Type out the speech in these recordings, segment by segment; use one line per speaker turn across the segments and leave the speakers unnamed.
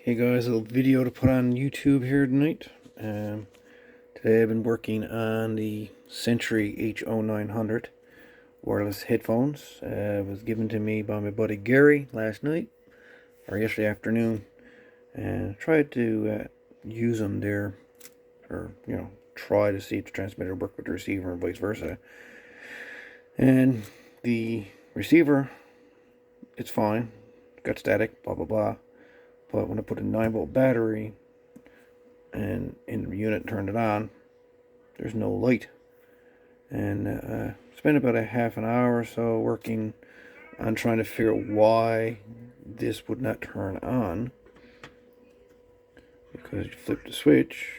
Hey guys, a little video to put on YouTube here tonight. Today I've been working on the Sentry HO900 Wireless headphones. It was given to me by my buddy Gary last night, or yesterday afternoon. And tried to use them there, or try to see if the transmitter worked with the receiver and vice versa. And the receiver, it's fine, got static, blah blah blah. But when I put a 9-volt battery and in the unit and turned it on, there's no light. And spent about a half an hour or so working on trying to figure out why this would not turn on. Because you flip the switch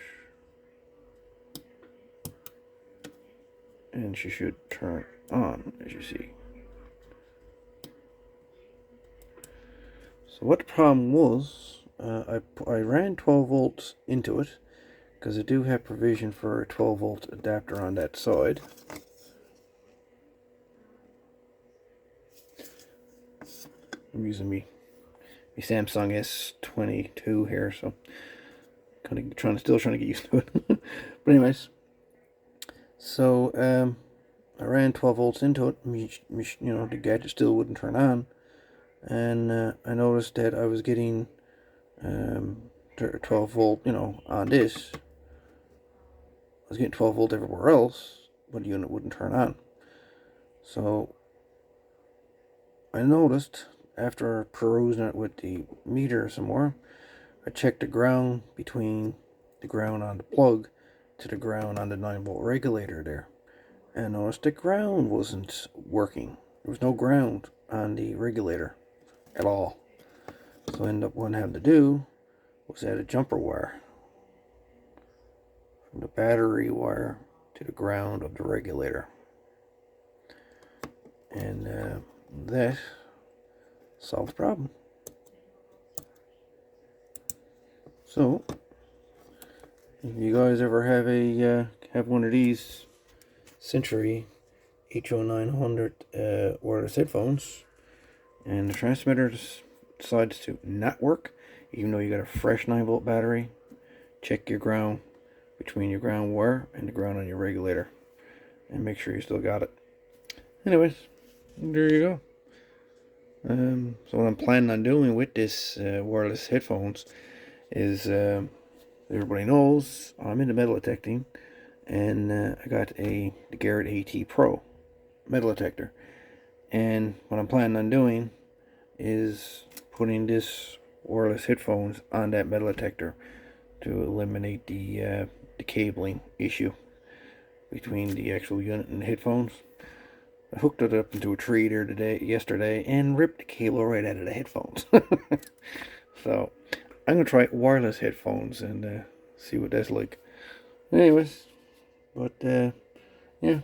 and she should turn on, as you see. So what the problem was, I ran 12 volts into it, because I do have provision for a 12 volt adapter on that side. I'm using my Samsung S22 here, so kind of still trying to get used to it. But anyways, so I ran 12 volts into it. The gadget still wouldn't turn on. And I noticed that I was getting 12 volt, on this. I was getting 12 volt everywhere else, but the unit wouldn't turn on. So I noticed, after perusing it with the meter some more, I checked the ground between the ground on the plug to the ground on the 9-volt regulator there. And I noticed the ground wasn't working. There was no ground on the regulator at all. So what I had to do was add a jumper wire from the battery wire to the ground of the regulator, and that solves the problem. So if you guys ever have one of these Sentry HO900 wireless headphones, and the transmitter decides to not work, even though you got a fresh 9-volt battery, check your ground between your ground wire and the ground on your regulator, and make sure you still got it. Anyways, there you go. So what I'm planning on doing with this wireless headphones is, everybody knows I'm into metal detecting, and I got the Garrett AT Pro metal detector. And what I'm planning on doing is putting this wireless headphones on that metal detector to eliminate the cabling issue between the actual unit and the headphones. I hooked it up into a tree there yesterday and ripped the cable right out of the headphones. So I'm gonna try wireless headphones and see what that's like. Anyways, but yeah,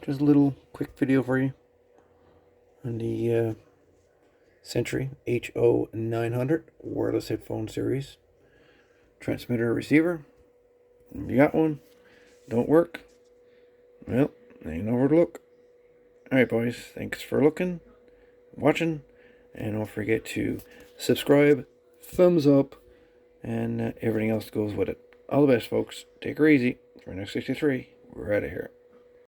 just a little quick video for you on the Sentry HO900 wireless headphone series. Transmitter, receiver. If you got one, don't work, well, ain't nowhere to look. Alright boys, thanks for watching, and don't forget to subscribe, thumbs up, and everything else goes with it. All the best folks, take her easy. For next 63, we're out of here.